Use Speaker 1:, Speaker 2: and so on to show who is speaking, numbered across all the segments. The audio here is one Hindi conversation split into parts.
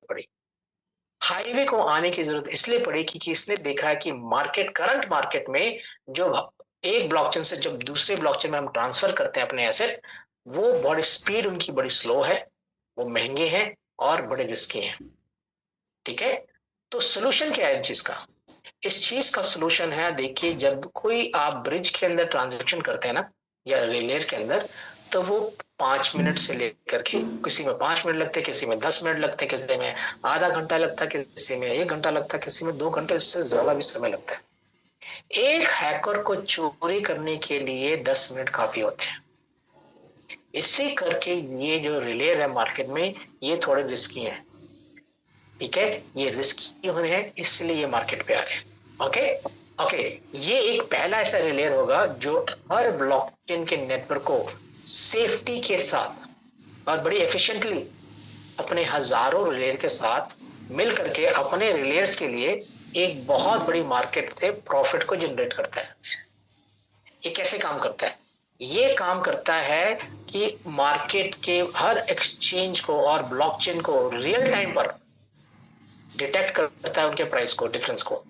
Speaker 1: पड़ी। हाईवे को आने की जरूरत इसलिए पड़ी कि इसने देखा है कि करंट मार्केट में जो एक ब्लॉकचेन से जब दूसरे ब्लॉकचेन में हम ट्रांसफर करते हैं अपने एसेट, वो बड़ी स्पीड उनकी बड़ी स्लो है, वो महंगे हैं और बड़े रिस्की हैं। ठीक है, तो सोल्यूशन क्या है इन चीज का? इस चीज का सोल्यूशन है, देखिए जब कोई आप ब्रिज के अंदर ट्रांजेक्शन करते हैं ना, या रिलेयर के अंदर, तो वो 5 मिनट से लेकर के, किसी में 5 मिनट लगते हैं, किसी में 10 मिनट लगते हैं, किसी में आधा घंटा लगता है, किसी में 1 घंटा लगता है, किसी में 2 घंटे, इससे ज्यादा भी समय लगता है। एक हैकर को चोरी करने के लिए 10 मिनट काफी होते हैं। इसी करके ये जो रिलेयर है मार्केट में, ये थोड़े रिस्की हैं। ठीक है, ये रिस्की होने हैं, इसलिए ये मार्केट पे आ रहे हैं। ओके ओके, ये एक पहला ऐसा रिलेयर होगा जो हर ब्लॉकचेन के नेटवर्क को सेफ्टी के साथ और बड़ी एफिशिएंटली अपने हजारों रिलेयर के साथ मिल करके अपने रिलेयर्स के लिए एक बहुत बड़ी मार्केट से प्रॉफिट को जनरेट करता है। ये कैसे काम करता है? ये काम करता है कि मार्केट के हर एक्सचेंज को और ब्लॉकचेन को रियल टाइम पर डिटेक्ट करता है, उनके प्राइस को, डिफरेंस को।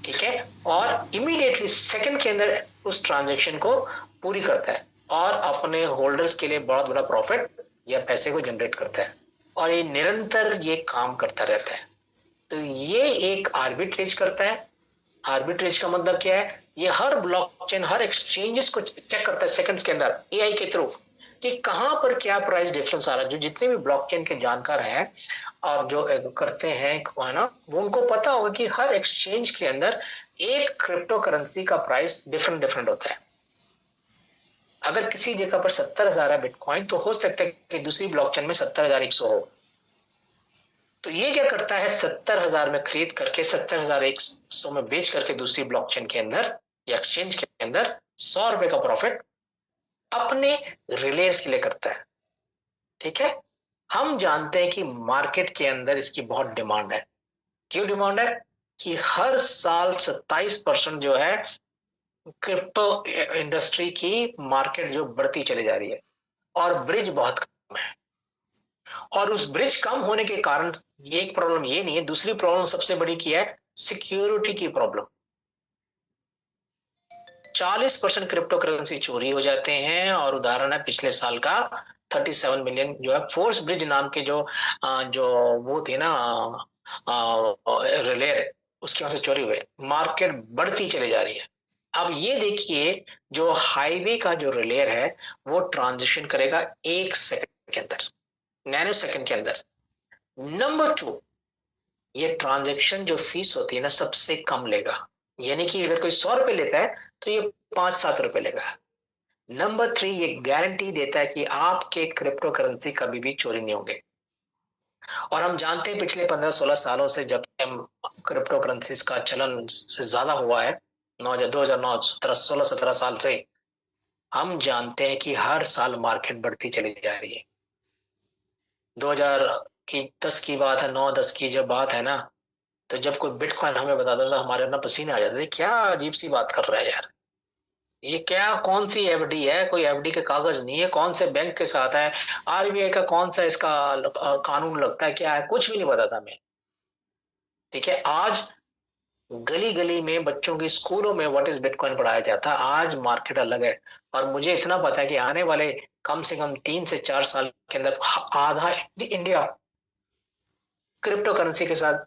Speaker 1: ठीक है, और इमीडिएटली सेकंड के अंदर उस ट्रांजैक्शन को पूरी करता है और अपने होल्डर्स के लिए बहुत बड़ा प्रॉफिट या पैसे को जनरेट करता है, और ये निरंतर ये काम करता रहता है। तो ये एक आर्बिट्रेज करता है। आर्बिट्रेज का मतलब क्या है? ये हर ब्लॉकचेन, हर एक्सचेंजेस को चेक करता है सेकंड्स के अंदर एआई के थ्रू कि कहां पर क्या प्राइस डिफरेंस आ रहा है। जो जितने भी ब्लॉकचेन के जानकार हैं और जो करते हैं ना, वो उनको पता होगा कि हर एक्सचेंज के अंदर एक क्रिप्टो करेंसी का प्राइस डिफरेंट डिफरेंट होता है। अगर किसी जगह पर 70,000 है बिटकॉइन, तो हो सकता है कि दूसरी ब्लॉकचेन में 70,100 हो। तो ये क्या करता है, 70,000 में खरीद करके 70,100 में बेच करके दूसरी ब्लॉकचेन के अंदर या एक्सचेंज के अंदर ₹100 का प्रॉफिट अपने रिलेयर्स के लिए करता है। ठीक है, हम जानते हैं कि मार्केट के अंदर इसकी बहुत डिमांड है। क्यों डिमांड है? कि हर साल 27% जो है क्रिप्टो इंडस्ट्री की मार्केट जो बढ़ती चली जा रही है, और ब्रिज बहुत कम है। और उस ब्रिज कम होने के कारण ये एक प्रॉब्लम ये नहीं है, दूसरी प्रॉब्लम सबसे बड़ी की है सिक्योरिटी की प्रॉब्लम। 40% क्रिप्टो करेंसी चोरी हो जाते हैं, और उदाहरण है पिछले साल का 37 मिलियन जो है फोर्स ब्रिज नाम के जो वो थे ना रिले, उसके वहां से चोरी हुए। मार्केट बढ़ती चली जा रही है। अब ये देखिए, जो हाईवे का जो रिलेयर है वो ट्रांजिशन करेगा 1 सेकंड के अंदर, नैनो सेकंड के अंदर। नंबर 2, ये ट्रांजेक्शन जो फीस होती है ना, सबसे कम लेगा। यानी कि अगर कोई ₹100 लेता है तो ये 5-7 रुपए लेगा। नंबर 3, ये गारंटी देता है कि आपके क्रिप्टो करेंसी कभी भी चोरी नहीं होंगे। और हम जानते हैं पिछले 15-16 सालों से जब क्रिप्टो करेंसीज का चलन से ज्यादा हुआ है, 2009, 16-17 साल से, हम जानते हैं कि हर साल मार्केट बढ़ती चली जा रही है। 2010 की बात है, 9-10 की जब बात है ना, तो जब कोई बिटकॉइन हमें बताता था, हमारे अपना पसीने आ जाते थे, क्या अजीब सी बात कर रहा है यार, ये क्या, कौन सी एफडी है, कोई एफडी के कागज नहीं है, कौन से बैंक के साथ है, आरबीआई का कौन सा इसका कानून लगता है, क्या है, कुछ भी नहीं पता था हमें। ठीक है, आज गली गली में बच्चों की स्कूलों में व्हाट इज बिटकॉइन पढ़ाया जाता है। आज मार्केट अलग है, और मुझे इतना पता है कि आने वाले कम से कम 3 से 4 साल के अंदर आधा इंडिया क्रिप्टो करेंसी के साथ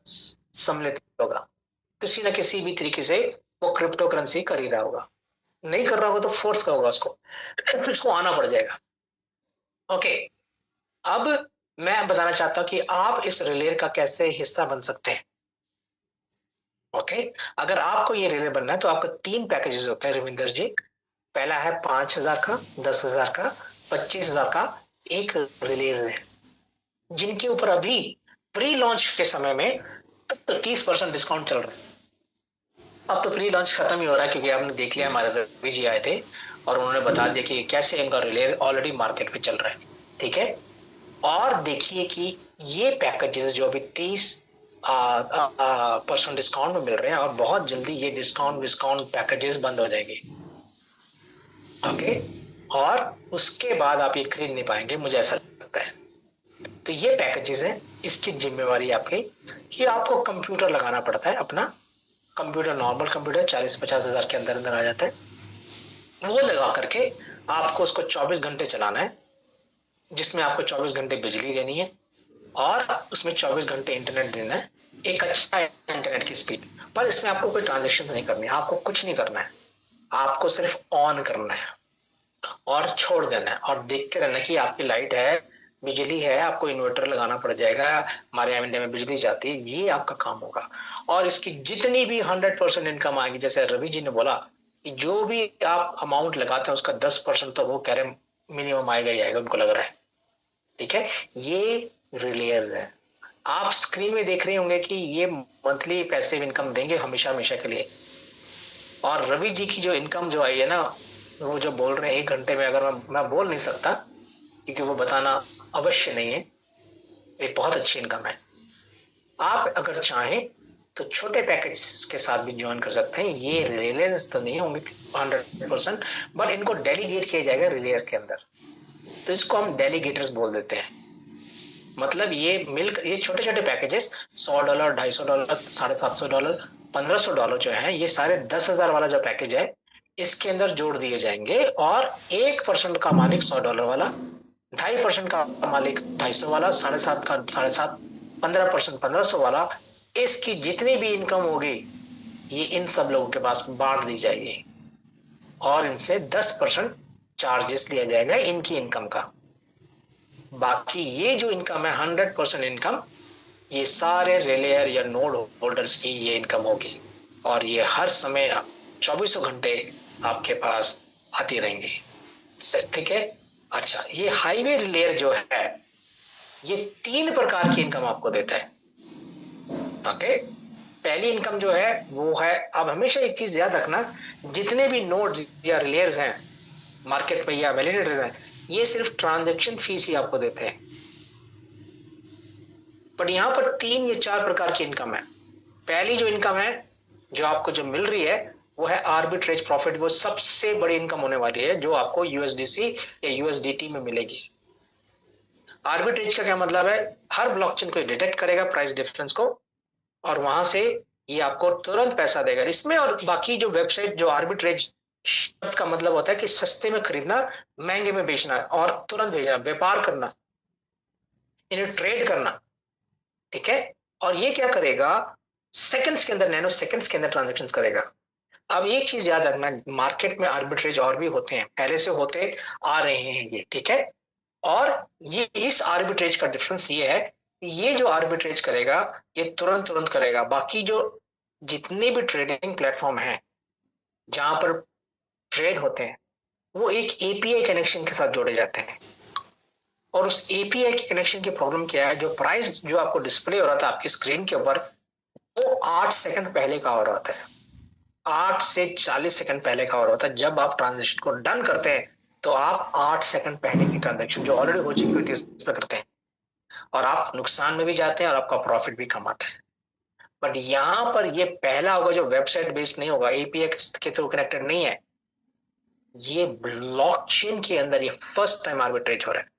Speaker 1: सम्मिलित होगा। किसी न किसी भी तरीके से वो क्रिप्टो करेंसी कर ही रहा होगा, नहीं कर रहा होगा तो फोर्स का होगा उसको, फिर उसको आना पड़ जाएगा। ओके, अब मैं बताना चाहता हूं कि आप इस रिलेयर का कैसे हिस्सा बन सकते हैं। ओके, अगर आपको ये रिले बनना है तो आपका 3 पैकेजेस होते हैं रविंदर जी। पहला है 5,000 का, 10,000 का, 25,000 का एक रिले है, जिनके ऊपर अभी प्री लॉन्च के समय में 30% डिस्काउंट चल रहा है। अब तो प्री लॉन्च खत्म ही हो रहा है, क्योंकि आपने देख लिया हमारे रवि जी आए थे और उन्होंने बता दिया कि कैसे इनका रिले ऑलरेडी मार्केट पे चल रहा है। ठीक है, और देखिए कि ये पैकेजेस जो अभी 30% डिस्काउंट में मिल रहे हैं, और बहुत जल्दी ये डिस्काउंट पैकेजेस बंद हो जाएंगे। ओके, और उसके बाद आप ये खरीद नहीं पाएंगे, मुझे ऐसा लगता है। तो ये पैकेजेस हैं, इसकी जिम्मेवारी आपकी कि आपको कंप्यूटर लगाना पड़ता है अपना। कंप्यूटर, नॉर्मल कंप्यूटर 40-50 हजार के अंदर अंदर आ जाता है। वो लगा करके आपको उसको 24 घंटे चलाना है, जिसमें आपको 24 घंटे बिजली देनी है और उसमें 24 घंटे इंटरनेट देना है, एक अच्छा इंटरनेट की स्पीड। पर इसमें आपको कोई ट्रांजेक्शन नहीं करनी है, आपको कुछ नहीं करना है, आपको सिर्फ ऑन करना है और छोड़ देना है और देखते रहना कि आपकी लाइट है, बिजली है, आपको इन्वर्टर लगाना पड़ जाएगा, हमारे इंडिया में बिजली जाती है, ये आपका काम होगा। और इसकी जितनी भी 100% इनकम आएगी, जैसे रवि जी ने बोला कि जो भी आप अमाउंट लगाते हैं उसका 10% तो वो कह रहे मिनिमम आएगा ही आएगा, उनको लग रहा है। ठीक है, ये रिलेयर्स है। आप स्क्रीन में देख रहे होंगे कि ये मंथली पैसिव इनकम देंगे हमेशा हमेशा के लिए। और रवि जी की जो इनकम जो आई है ना, वो जो बोल रहे हैं 1 घंटे में, अगर मैं बोल नहीं सकता क्योंकि वो बताना अवश्य नहीं है, ये बहुत अच्छी इनकम है। आप अगर चाहें तो छोटे पैकेज के साथ भी ज्वाइन कर सकते हैं। ये रिलायंस तो नहीं होंगे 100%, बट इनको डेलीगेट किया जाएगा रिलायंस के अंदर, तो इसको हम डेलीगेटर्स बोल देते हैं। मतलब ये छोटे छोटे पैकेजेस $100, $250, $750, $1500 जो है, ये सारे 10,000 वाला जो पैकेज है इसके अंदर जोड़ दिए जाएंगे। और 1% का मालिक $100 वाला, 2.5% का मालिक 250 वाला, 7.5 का 7.5, 15% 1500 वाला, इसकी जितनी भी इनकम होगी ये इन सब लोगों के पास बांट दी जाएगी और इनसे 10% चार्जेस लिया जाएगा इनकी इनकम का। बाकी ये जो इनकम है 100% इनकम, ये सारे रिलेयर या नोड होल्डर्स की ये इनकम होगी और ये हर समय 24 घंटे आपके पास आती रहेंगी। ठीक है। अच्छा, ये हाईवे रिलेयर जो है ये 3 प्रकार की इनकम आपको देता है। ओके, पहली इनकम जो है वो है, अब हमेशा एक चीज याद रखना, जितने भी नोड्स या रिलेयर्स हैं मार्केट में या वैलिडेटर्स हैं, ये सिर्फ ट्रांजैक्शन फीस ही आपको देते हैं। बट यहां पर 3 या 4 प्रकार की इनकम है। पहली जो इनकम है जो आपको जो मिल रही है वो है आर्बिट्रेज प्रॉफिट। वो सबसे बड़ी इनकम होने वाली है जो आपको यूएसडीसी या यूएसडीटी में मिलेगी। आर्बिट्रेज का क्या मतलब है, हर ब्लॉकचेन को डिटेक्ट करेगा प्राइस डिफरेंस को और वहां से ये आपको तुरंत पैसा देगा इसमें। और बाकी जो वेबसाइट, जो आर्बिट्रेज शब्द का मतलब होता है कि सस्ते में खरीदना, महंगे में बेचना और तुरंत भेजना, व्यापार करना, इन्हें ट्रेड करना। ठीक है, और ये क्या करेगा, सेकंड्स के अंदर, नैनो सेकंड्स के अंदर ट्रांजेक्शन करेगा। अब एक चीज याद रखना, मार्केट में आर्बिट्रेज और भी होते हैं, पहले से होते आ रहे हैं ये। ठीक है, और ये इस आर्बिट्रेज का डिफरेंस ये है कि ये जो आर्बिट्रेज करेगा ये तुरंत तुरंत करेगा। बाकी जो जितने भी ट्रेडिंग प्लेटफॉर्म हैं जहां पर ट्रेड होते हैं वो एक एपीआई कनेक्शन के साथ जोड़े जाते हैं। और उस एपीआई के कनेक्शन की प्रॉब्लम क्या है, जो प्राइस जो आपको डिस्प्ले हो रहा था आपकी स्क्रीन के ऊपर, वो 8 सेकंड पहले का हो रहा था, 8 से 40 सेकंड पहले का हो रहा था। जब आप ट्रांजेक्शन को डन करते हैं तो आप 8 सेकंड पहले की ट्रांजेक्शन जो ऑलरेडी हो चुकी होती है उस पर करते हैं और आप नुकसान में भी जाते हैं और आपका प्रॉफिट भी कम आता है। बट यहां पर ये पहला होगा जो वेबसाइट बेस्ड नहीं होगा, एपीआई के थ्रू कनेक्टेड नहीं है, ये ब्लॉकचेन के अंदर ये फर्स्ट टाइम आर्बिट्रेज हो रहा है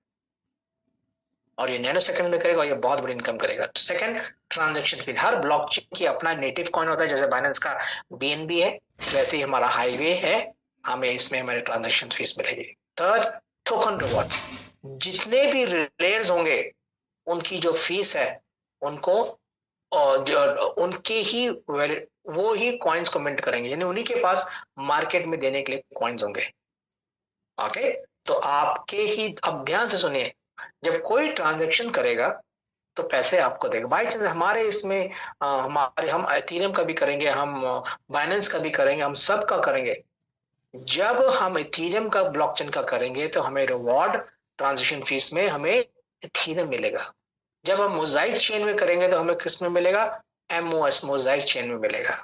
Speaker 1: और ये नैनो सेकंड में करेगा और ये बहुत बड़ी इनकम करेगा। सेकंड, ट्रांजैक्शन फी। हर ब्लॉकचेन की अपना नेटिव कॉइन होता है, जैसे बाइनेंस का बीएनबी है वैसे ही हमारा हाईवे है, हमें इसमें हमारे ट्रांजैक्शन फीस मिलेगी। Third, token rewards. जितने भी रिलेयर्स होंगे उनकी जो फीस है उनको और जो उनके ही वो ही कॉइन्स को मिंट करेंगे, यानी उन्हीं के पास मार्केट में देने के लिए कॉइन्स होंगे। ओके, तो आपके ही, अब ध्यान से सुनिए, जब कोई ट्रांजैक्शन करेगा तो पैसे आपको देगा। बाई चांस हमारे इसमें हमारे, हम एथेरियम का भी करेंगे, हम बाइनेंस का भी करेंगे, हम सब का करेंगे। जब हम एथेरियम का ब्लॉकचेन का करेंगे तो हमें रिवॉर्ड ट्रांजैक्शन फीस में हमें एथेरियम मिलेगा। जब हम मोजाइक चेन में करेंगे तो हमें किस में मिलेगा, एमओएस मोजाइक चेन में मिलेगा।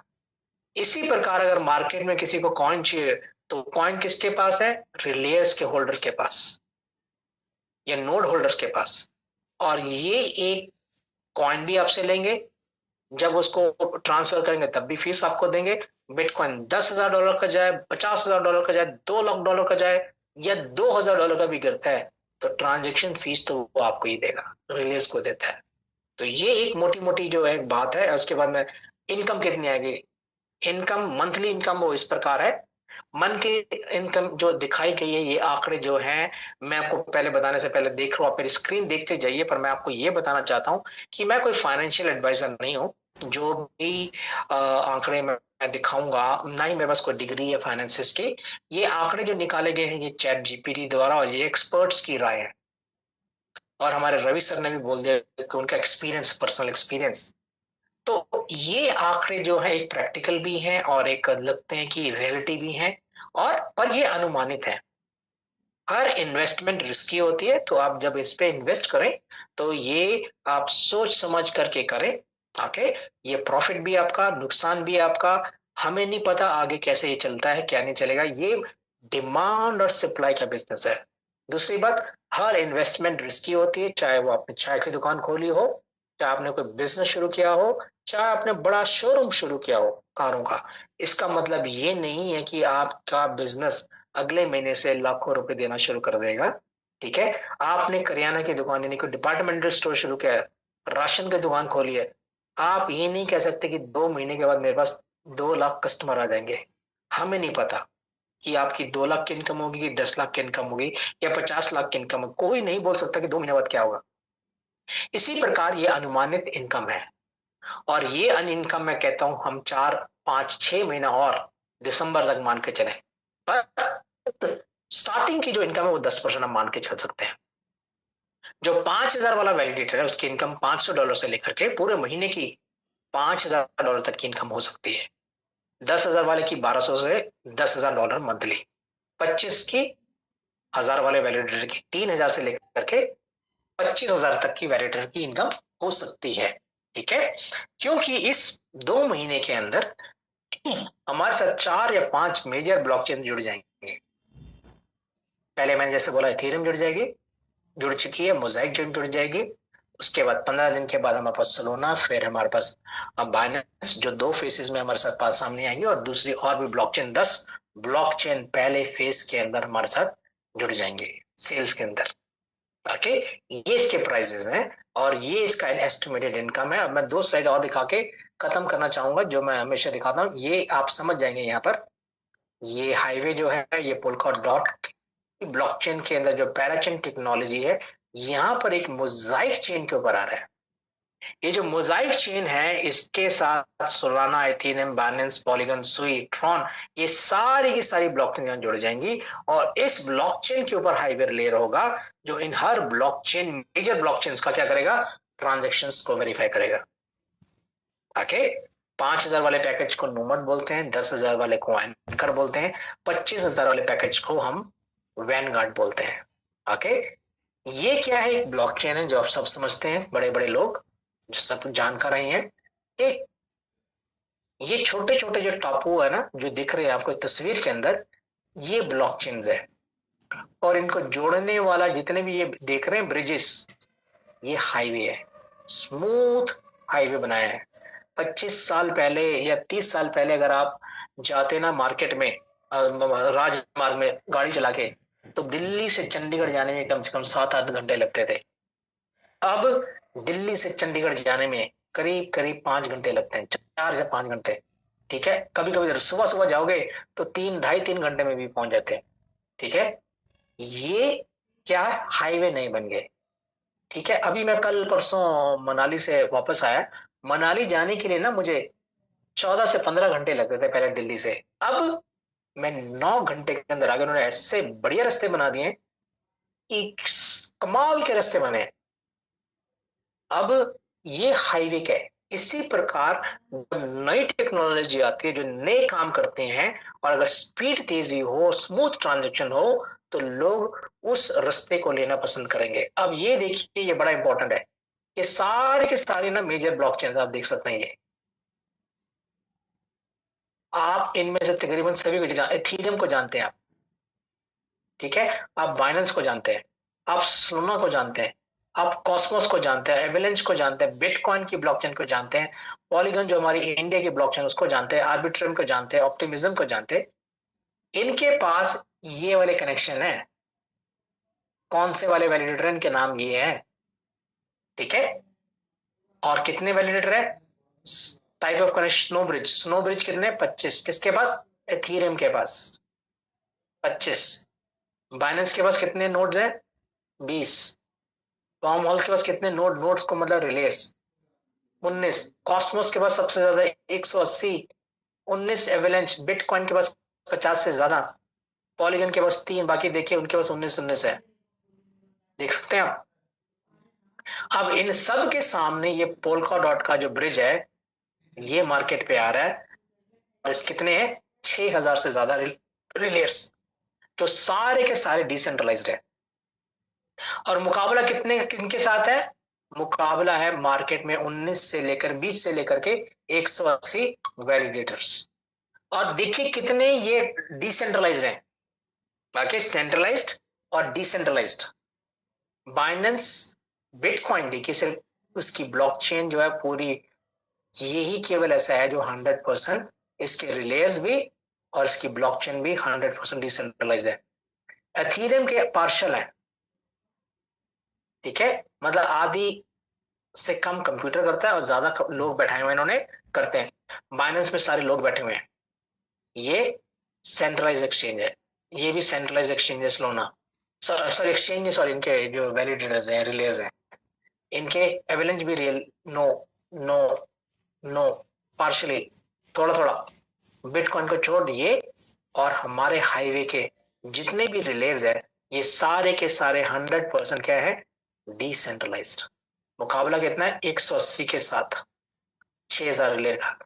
Speaker 1: इसी प्रकार अगर मार्केट में किसी को कॉइन चाहिए तो कॉइन किसके पास है, रिलेयर्स के होल्डर के पास या नोड होल्डर्स के पास। और ये एक कॉइन भी आपसे लेंगे, जब उसको ट्रांसफर करेंगे तब भी फीस आपको देंगे। बिटकॉइन $10,000 का जाए, $50,000 का जाए, $2 लाख का जाए या $2,000 का भी गिरता है, तो ट्रांजैक्शन फीस तो वो आपको ही देगा, रिलायंस को देता है। तो ये एक मोटी मोटी जो है बात है। उसके बाद में इनकम कितनी आएगी, इनकम मंथली इनकम वो इस प्रकार है। मन की इनकम जो दिखाई गई है, ये आंकड़े जो हैं, मैं आपको पहले बताने से पहले देख रहा हूं, आप मेरी स्क्रीन देखते जाइए, पर मैं आपको ये बताना चाहता हूं कि मैं कोई फाइनेंशियल एडवाइजर नहीं हूं। जो भी आंकड़े मैं दिखाऊंगा, ना ही मेरे पास कोई डिग्री है फाइनेंसिस की। ये आंकड़े जो निकाले गए हैं ये चैट जीपीटी द्वारा, और ये एक्सपर्ट्स की राय है। और हमारे रवि सर ने भी बोल दिया कि उनका एक्सपीरियंस, पर्सनल एक्सपीरियंस। तो ये आंकड़े जो है एक प्रैक्टिकल भी हैं और एक लगते हैं कि रियलिटी भी हैं, और पर ये अनुमानित है। हर इन्वेस्टमेंट रिस्की होती है, तो आप जब इस पे इन्वेस्ट करें तो ये आप सोच समझ करके करें, ताकि ये प्रॉफिट भी आपका, नुकसान भी आपका। हमें नहीं पता आगे कैसे ये चलता है, क्या नहीं चलेगा। ये डिमांड और सप्लाई का बिजनेस है। दूसरी बात, हर इन्वेस्टमेंट रिस्की होती है, चाहे वो आपने चाय की दुकान खोली हो, चाहे आपने कोई बिजनेस शुरू किया हो, चाहे आपने बड़ा शोरूम शुरू किया हो कारों का। इसका मतलब ये नहीं है कि आपका बिजनेस अगले महीने से लाखों रुपए देना शुरू कर देगा। ठीक है, आपने करियाना की दुकान यानी कोई डिपार्टमेंटल स्टोर शुरू किया है, राशन की दुकान खोली है, आप ये नहीं कह सकते कि 2 महीने के बाद मेरे पास 2 लाख कस्टमर आ जाएंगे। हमें नहीं पता कि आपकी 2 लाख की इनकम होगी कि 10 लाख की इनकम होगी या 50 लाख की इनकम होगी। कोई नहीं बोल सकता कि 2 महीने बाद क्या होगा। इसी प्रकार ये अनुमानित इनकम है, और ये अन इनकम मैं कहता हूं हम 4 5 6 महीना और दिसंबर तक मान के चले। पर स्टार्टिंग की जो इनकम है वो 10% हम मान के चल सकते हैं। जो 5,000 वाला वैलिडेटर है उसकी इनकम $500 से लेकर के पूरे महीने की $5,000 तक की इनकम हो सकती है। 10,000 वाले की 1200 से $10,000 मंथली। 25 की 1,000 वाले वैलिडेटर की 3,000 से लेकर के 25,000 तक की वैलिडेटर की इनकम हो सकती है। ठीक है, क्योंकि इस 2 महीने के अंदर हमारे साथ 4 या 5 मेजर ब्लॉकचेन जुड़ जाएंगे। पहले मैंने जैसे बोला इथेरियम जुड़ जाएगी, जुड़ चुकी है, मोजाइक जुड़ जाएगी। उसके बाद 15 दिन के बाद हमारे पास सोलोना, फिर हमारे पास बाइनेंस, जो 2 फेसेस में हमारे साथ पास सामने आएंगे, और दूसरी और भी ब्लॉकचेन 10 ब्लॉकचेन पहले फेज के अंदर हमारे साथ जुड़ जाएंगे सेल्स के अंदर। ओके, ये इसके प्राइसेस हैं और ये इसका एस्टिमेटेड इनकम है। अब मैं 2 स्लाइड और दिखा के खत्म करना चाहूंगा, जो मैं हमेशा दिखाता हूँ, ये आप समझ जाएंगे। यहाँ पर ये हाईवे जो है, ये पोलकॉट डॉट ब्लॉकचेन के अंदर जो पैराचेन टेक्नोलॉजी है, यहाँ पर एक मोजाइक चेन के ऊपर आ रहा है। ये जो मोजाइक चेन है, इसके साथ सोलाना, इथेरियम, बाइनेंस, पॉलीगन, सुई, ट्रॉन, ये सारी की सारी ब्लॉकचेन जुड़ जाएंगी, और इस ब्लॉकचेन के ऊपर हाईवे लेयर होगा, जो इन हर ब्लॉकचेन, मेजर ब्लॉकचेन का क्या करेगा, ट्रांजेक्शन्स को वेरीफाई करेगा। ओके, 5,000 वाले पैकेज को नोमड बोलते हैं, 10,000 वाले को एंकर बोलते हैं, 25,000 वाले पैकेज को हम वैनगार्ड बोलते हैं। ओके, ये क्या है, एक ब्लॉकचेन है जो आप सब समझते हैं, बड़े बड़े लोग जो सब जानकार रहे हैं। एक ये छोटे छोटे जो टापू है ना, जो दिख रहे हैं आपको तस्वीर के अंदर, ये ब्लॉकचेन्स है, और इनको जोड़ने वाला जितने भी ये देख रहे हैं ब्रिजेस, ये हाईवे है, स्मूथ हाईवे बनाया है। 25 साल पहले या 30 साल पहले अगर आप जाते ना मार्केट में, राजमार्ग में गाड़ी चला के, तो दिल्ली से चंडीगढ़ जाने में कम से कम 7 8 घंटे लगते थे। अब दिल्ली से चंडीगढ़ जाने में करीब करीब 5 घंटे लगते हैं, 4 से 5 घंटे। ठीक है, कभी कभी सुबह सुबह जाओगे तो 3 ढाई 3 घंटे में भी पहुंच जाते हैं। ठीक है, ये क्या है, हाईवे नहीं बन गए। ठीक है, अभी मैं कल परसों मनाली से वापस आया। मनाली जाने के लिए ना मुझे 14 से 15 घंटे लगते थे पहले दिल्ली से। अब मैं 9 घंटे के अंदर आ गया। उन्होंने ऐसे बढ़िया रास्ते बना दिए कि कमाल के रास्ते बने। अब ये हाईवे का है। इसी प्रकार नई टेक्नोलॉजी आती है जो नए काम करते हैं, और अगर स्पीड तेजी हो, स्मूथ ट्रांजेक्शन हो, तो लोग उस रास्ते को लेना पसंद करेंगे। अब ये देखिए, ये बड़ा इंपॉर्टेंट है, ये सारे के सारे ना मेजर ब्लॉकचेन आप देख सकते हैं। ये आप इनमें से तकरीबन सभी को एथीरियम को जानते हैं आप। ठीक है, आप बाइनेंस को जानते हैं, आप सोना को जानते हैं, आप कॉस्मोस को जानते हैं, एवेलेंस को जानते हैं, बिटकॉइन की ब्लॉकचेन को जानते हैं, पॉलीगन जो हमारी इंडिया की ब्लॉकचेन उसको जानते हैं, आर्बिट्रम को जानते हैं, ऑप्टिमिज्म को जानते हैं। इनके पास ये वाले कनेक्शन है। कौन से वाले वैलिडेटर इनके नाम ये हैं, ठीक है। और कितने वैलिडेटर है, type of connection, snow bridge कितने, 25, किसके पास, एथीरियम के पास 25। बाइनेंस के पास कितने नोड्स हैं, 20। टॉम हॉल के पास कितने नोड्स को मतलब रिलेयर्स, 19। कॉस्मोस के पास सबसे ज्यादा 180, 19 एवेलेंच। बिटकॉइन के पास 50 से ज्यादा। पॉलीगन के पास 3, बाकी देखिए उनके पास 19 है, देख सकते हैं आप। अब इन सब के सामने ये पोल्का डॉट का जो ब्रिज है ये मार्केट पे आ रहा है, और इस कितने हैं, 6000 से ज्यादा रिलेयर्स। तो सारे के सारे डिसेंट्रलाइज्ड है। और मुकाबला कितने किनके साथ है, मुकाबला है मार्केट में 19 से लेकर 20 से लेकर के 180 वैलिडेटर्स। और देखिए कितने ये डिसेंट्रलाइज्ड हैं, बाकी सेंट्रलाइज्ड और डिसेंट्रलाइज्ड। बाइनेंस, बिटकॉइन देखिए सिर्फ उसकी ब्लॉकचेन जो है पूरी, यही केवल ऐसा है जो 100% इसके रिलेयर्स भी और इसकी ब्लॉकचेन भी 100% डिसेंट्रलाइज है। एथीरियम के पार्शल है, ठीक है, मतलब आधी से कम कंप्यूटर करता है और ज्यादा लोग बैठे हुए इन्होंने करते हैं। बाइनेंस में सारे लोग बैठे हुए हैं। ये सेंट्रलाइज एक्सचेंज है, ये भी सेंट्रलाइज एक्सचेंज है सोलोना, सॉरी एक्सचेंज, सॉरी इनके जो वैलिडेटर्स हैं, रिलेयर्स हैं, इनके एवेलेंज भी real, no no no, partially, थोड़ा थोड़ा। बिटकॉइन को छोड़ ये और हमारे हाईवे के जितने भी रिलेव्स है ये सारे के सारे 100% क्या है, डिसेंट्रलाइज्ड। मुकाबला कितना है, 180 के साथ 6000 रिले का।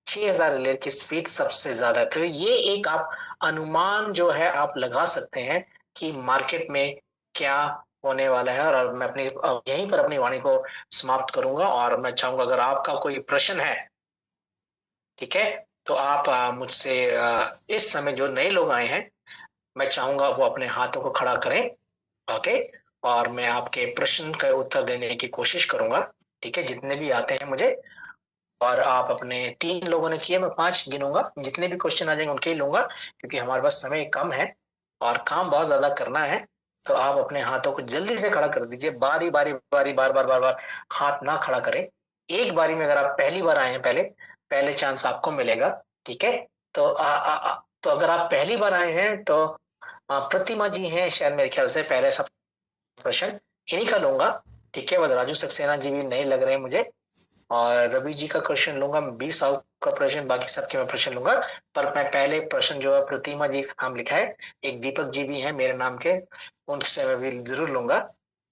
Speaker 1: 6000 रिले की स्पीड सबसे ज्यादा है। तो ये एक आप अनुमान जो है आप लगा सकते हैं कि मार्केट में क्या होने वाला है। और मैं अपनी यहीं पर अपनी वाणी को समाप्त करूंगा, और मैं चाहूंगा अगर आपका कोई प्रश्न है, ठीक है, तो आप मुझसे इस समय जो नए लोग आए हैं मैं चाहूंगा वो अपने हाथों को खड़ा करें, ओके, और मैं आपके प्रश्न का उत्तर देने की कोशिश करूंगा, ठीक है, जितने भी आते हैं मुझे। और आप अपने 3 लोगों ने किए, मैं 5 गिनूंगा, जितने भी क्वेश्चन आ जाएंगे उनके ही लूंगा, क्योंकि हमारे पास समय कम है और काम बहुत ज्यादा करना है। तो आप अपने हाथों को जल्दी से खड़ा कर दीजिए, बारी बारी बारी बार बार बार बार हाथ ना खड़ा करें। एक बारी में अगर आप पहली बार आए हैं, पहले पहले चांस आपको मिलेगा, ठीक है। तो तो अगर आप पहली बार आए हैं तो प्रतिमा जी हैं शायद, मेरे ख्याल से पहले सब प्रश्न इन्हीं का लूंगा, ठीक है। राजू सक्सेना जी भी नहीं लग रहे हैं मुझे, और रवि जी का क्वेश्चन लूंगा, 20 साल का प्रश्न, बाकी सबके मैं प्रश्न लूंगा। पर मैं पहले प्रश्न जो है प्रतिमा जी का नाम लिखा है, एक दीपक जी भी हैं मेरे नाम के, उनसे मैं भी जरूर लूंगा।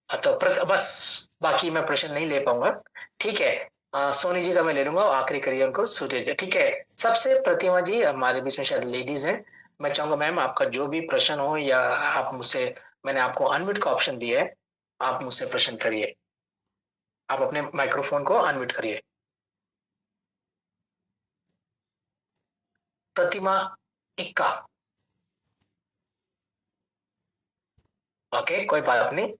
Speaker 1: तो बस बाकी मैं प्रश्न नहीं ले पाऊंगा, ठीक है। सोनी जी का मैं ले लूंगा, आखिरी करिए उनको, सूर्य जी, ठीक है। सबसे प्रतिमा जी हमारे बीच में शायद लेडीज हैं, मैं चाहूंगा मैम आपका जो भी प्रश्न हो, या आप मुझसे, मैंने आपको अनम्यूट का ऑप्शन दिया है, आप मुझसे प्रश्न करिए। आप अपने माइक्रोफोन को अनम्यूट करिए। प्रतिमा इक्का, ओके, कोई बात नहीं।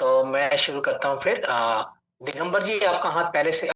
Speaker 1: तो मैं शुरू करता हूँ फिर। दिगंबर जी आपका हाथ पहले से